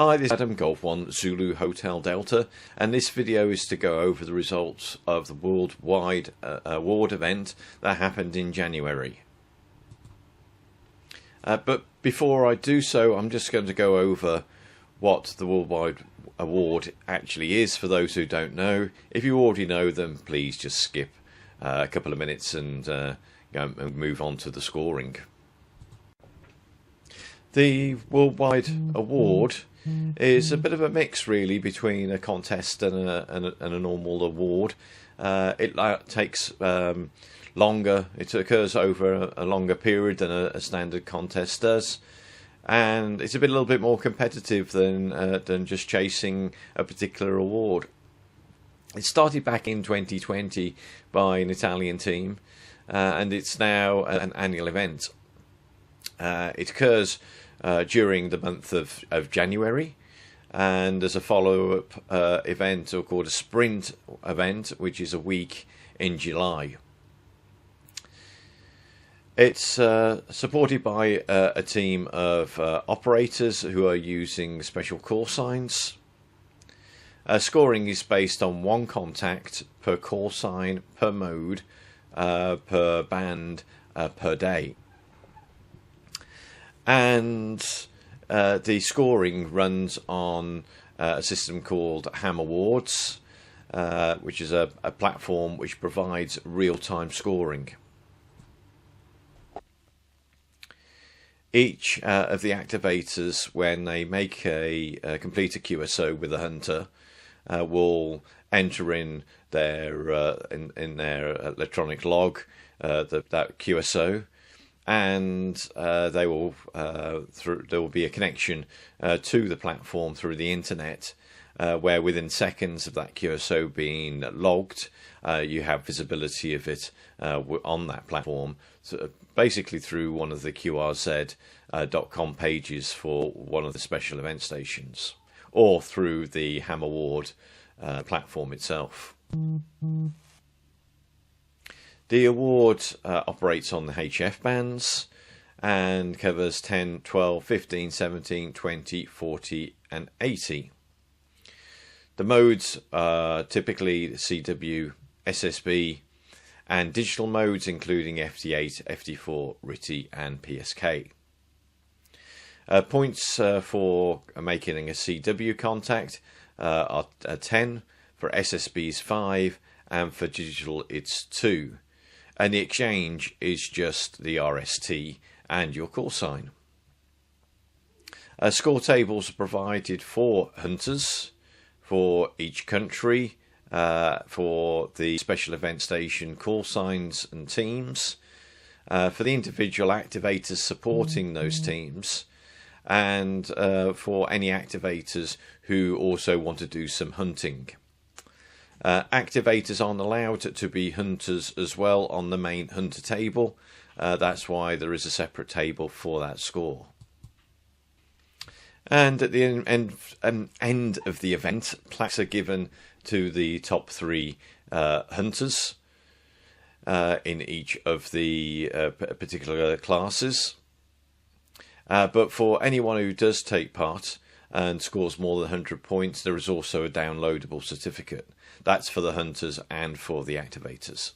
Hi, this is Adam Golf 1 Zulu Hotel Delta, and this video is to go over the results of the worldwide award event that happened in January. But before I do so, I'm just going to go over what the worldwide award actually is for those who don't know. If you already know them, please just skip a couple of minutes and move on to the scoring. The worldwide award is a bit of a mix, really, between a contest and a normal award. It takes longer. It occurs over a longer period than a standard contest does, and it's a little bit more competitive than just chasing a particular award. It started back in 2020 by an Italian team, and it's now an annual event. It occurs during the month of January, and there's a follow-up event called a sprint event, which is a week in July. It's supported by a team of operators who are using special call signs. Scoring is based on one contact per call sign, per mode, per band, per day. And the scoring runs on a system called Ham Awards, which is a platform which provides real-time scoring. Each of the activators, when they make complete a QSO with a hunter, will enter in their electronic log that QSO. And there will be a connection to the platform through the internet, where within seconds of that QSO being logged, you have visibility of it on that platform, so basically through one of the QRZ.com pages for one of the special event stations, or through the Ham Award platform itself. The award operates on the HF bands and covers 10, 12, 15, 17, 20, 40 and 80. The modes are typically CW, SSB and digital modes, including FD8, FD4, RTTY and PSK. Points for making a CW contact are 10, for SSBs 5 and for digital it's 2. And the exchange is just the RST and your call sign. Score tables are provided for hunters, for each country, for the special event station call signs and teams, for the individual activators supporting those teams, and for any activators who also want to do some hunting. Activators aren't allowed to be hunters as well on the main hunter table. That's why there is a separate table for that score. And at the end of the event, plaques are given to the top 3 hunters in each of the particular classes. But for anyone who does take part and scores more than 100 points, there is also a downloadable certificate. That's for the hunters and for the activators.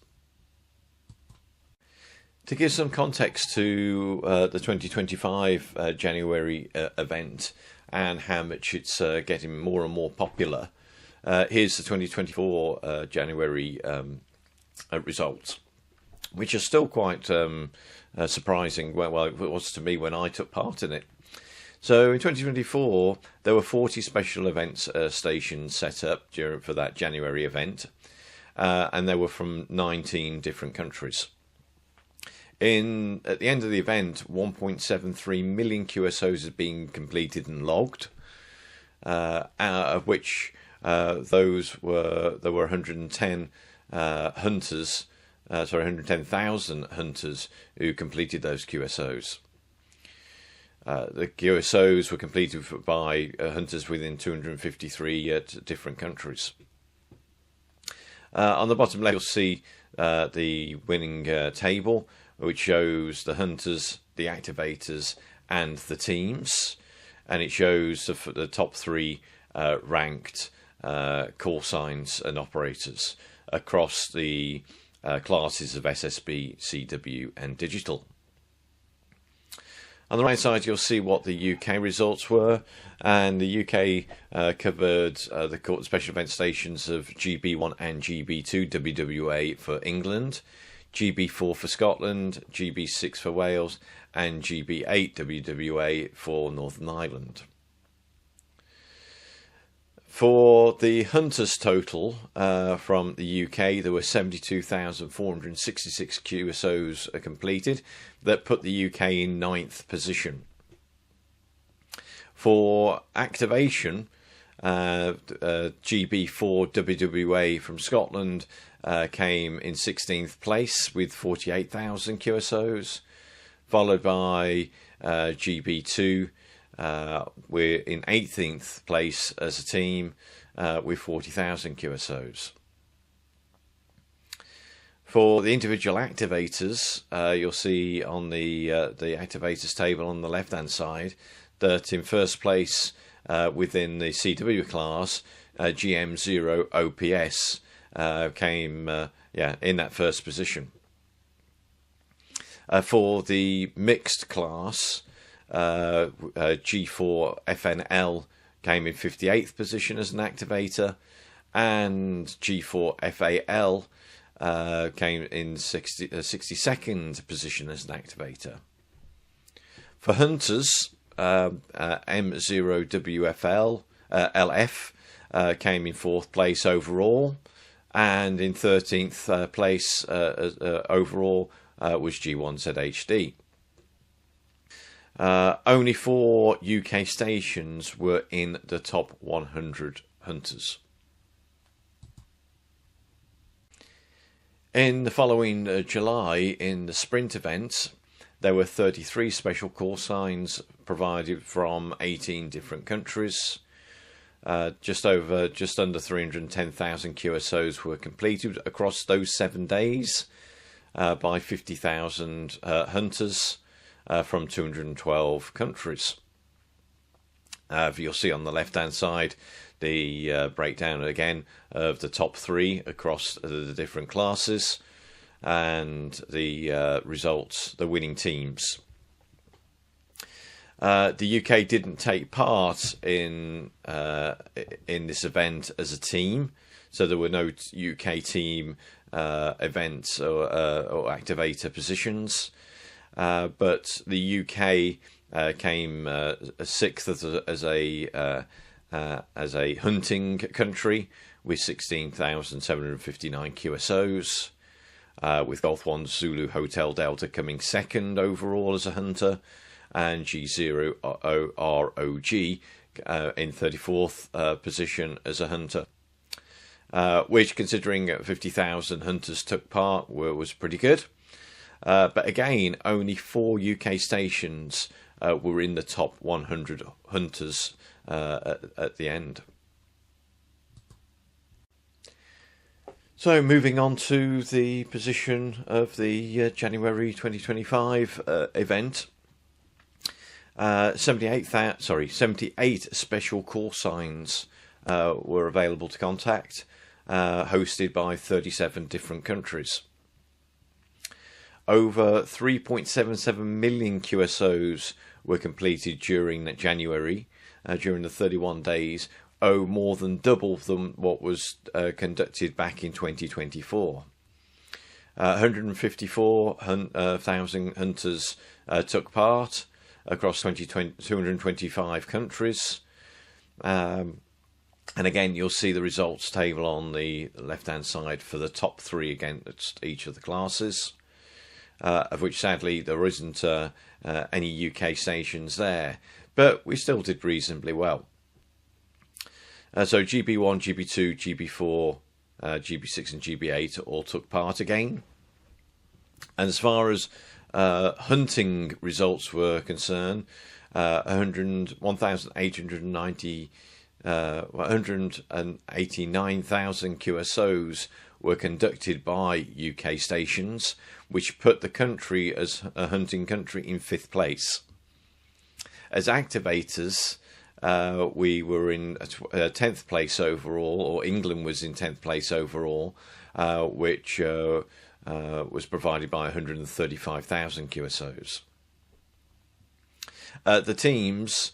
To give some context to the 2025 January event and how much it's getting more and more popular, here's the 2024 January results, which are still quite surprising. Well, it was to me when I took part in it. So in 2024, there were 40 special events stations set up for that January event, and they were from 19 different countries. At the end of the event, 1.73 million QSOs had been completed and logged, of which there were 110 hunters, 110,000 hunters who completed those QSOs. The QSOs were completed by hunters within 253 different countries. On the bottom left, you'll see the winning table, which shows the hunters, the activators, and the teams. and it shows the top 3 ranked call signs and operators across the classes of SSB, CW and digital. On the right side, you'll see what the UK results were, and the UK covered the special event stations of GB1 and GB2 WWA for England, GB4 for Scotland, GB6 for Wales, and GB8 WWA for Northern Ireland. For the Hunters total from the UK, there were 72,466 QSOs completed. That put the UK in 9th position. For activation, GB4 WWA from Scotland came in 16th place with 48,000 QSOs, followed by GB2. We're in 18th place as a team with 40,000 QSOs. For the individual activators, you'll see on the activators table on the left-hand side that in first place within the CW class, GM0 OPS came in that first position. For the mixed class, G4 FNL came in 58th position as an activator, and G4 FAL came in 62nd position as an activator. For Hunters, M0WFL LF came in 4th place overall, and in 13th place overall was G1ZHD. Only 4 UK stations were in the top 100 Hunters. In the following July, in the sprint event, there were 33 special call signs provided from 18 different countries. Just under 310,000 QSOs were completed across those 7 days by 50,000 Hunters from 212 countries. You'll see on the left-hand side the breakdown again of the top 3 across the different classes and the results, the winning teams. The UK didn't take part in this event as a team, so there were no UK team events or activator positions. But the UK came 6th as a hunting country with 16,759 QSOs, with Golf 1 Zulu Hotel Delta coming 2nd overall as a hunter, and G0ROG in 34th position as a hunter, which, considering 50,000 hunters took part, was pretty good. But again, only 4 UK stations were in the top 100 hunters at the end. So moving on to the position of the January 2025 event. 78 special call signs were available to contact, hosted by 37 different countries. Over 3.77 million QSOs were completed during January, during the 31 days, more than double than what was conducted back in 2024. 154,000 hunters took part across 225 countries. And again, you'll see the results table on the left-hand side for the top 3 against each of the classes. Of which sadly there isn't any UK stations there, but we still did reasonably well. So GB1, GB2, GB4, GB6 and GB8 all took part again. And as far as hunting results were concerned, 189,000 QSOs were conducted by UK stations, which put the country as a hunting country in 5th place. as activators, we were in 10th place overall, or England was in 10th place overall, which was provided by 135,000 QSOs. The teams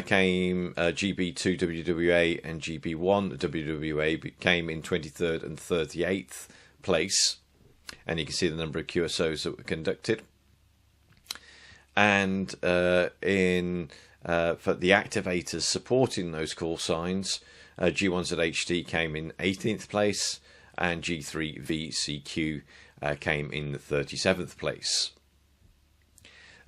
came GB2 WWA and GB1 WWA came in 23rd and 38th place, and you can see the number of QSOs that were conducted. And for the activators supporting those call signs, G1ZHD came in 18th place, and G3VCQ came in the 37th place.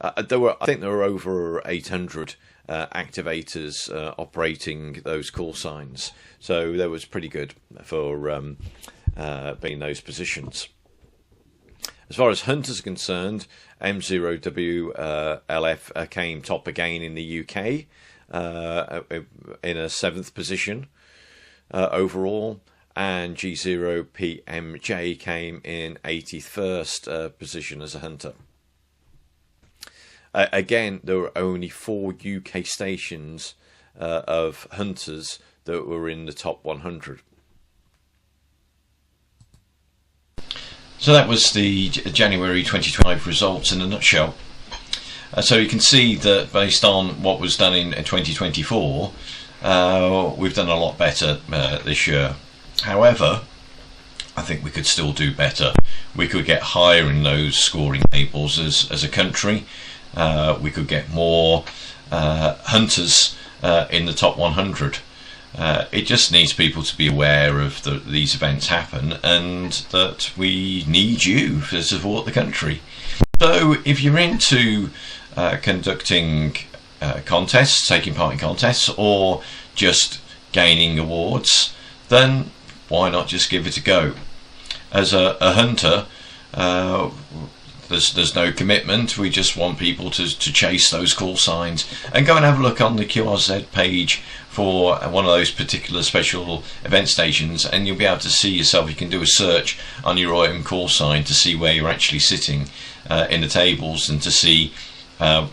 I think there were over 800 activators operating those call signs, so that was pretty good for being in those positions. As far as hunters are concerned, M0WLF came top again in the UK in a 7th position overall, and G0PMJ came in 81st position as a hunter. Again, there were only 4 UK stations of hunters that were in the top 100. So that was the January 2025 results in a nutshell. So you can see that based on what was done in 2024, we've done a lot better this year. However, I think we could still do better. We could get higher in those scoring tables as a country. We could get more hunters in the top 100. It just needs people to be aware of these events happen, and that we need you to support the country. So if you're into conducting contests, taking part in contests, or just gaining awards, then why not just give it a go? As a hunter, there's no commitment. We just want people to chase those call signs, and go and have a look on the QRZ page for one of those particular special event stations, and you'll be able to see yourself. You can do a search on your own call sign to see where you're actually sitting in the tables, and to see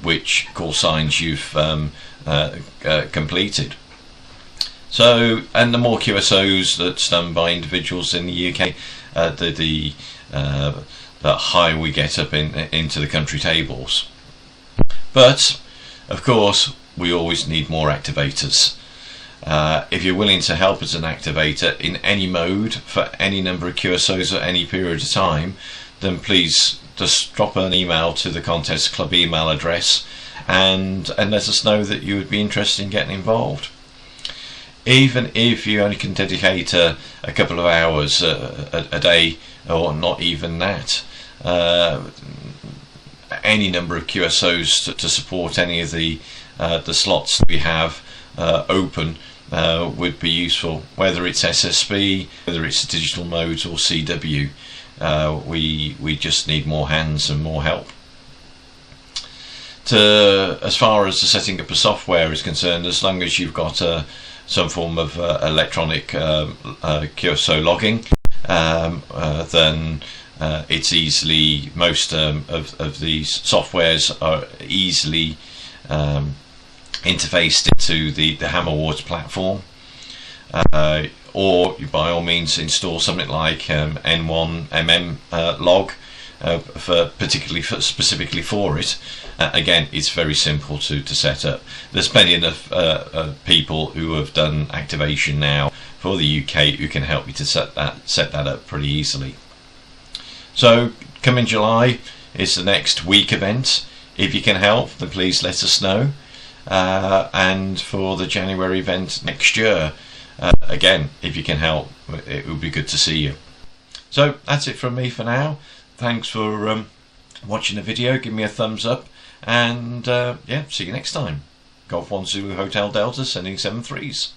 which call signs you've completed. So, and the more QSOs that's done by individuals in the UK, the higher we get up into the country tables. But of course, we always need more activators. If you're willing to help as an activator in any mode for any number of QSOs at any period of time, then please just drop an email to the Contest Club email address and let us know that you would be interested in getting involved. Even if you only can dedicate a couple of hours a day, or not even that, any number of QSOs to support any of the slots we have open would be useful. Whether it's SSB, whether it's digital modes or CW, we just need more hands and more help. As far as the setting up of software is concerned, as long as you've got some form of electronic QSO logging, then it's easily, most of these softwares are easily interfaced into the Ham Awards platform, or you by all means install something like N1MM log specifically for it. Again, it's very simple to set up. There's plenty enough people who have done activation now for the UK who can help you to set that up pretty easily. So come in July, it's the next week event. If you can help, then please let us know. And for the January event next year, again, if you can help, it would be good to see you. So that's it from me for now. Thanks for watching the video. Give me a thumbs up, and yeah, see you next time. Golf 1 Zulu Hotel Delta, sending 7 3s.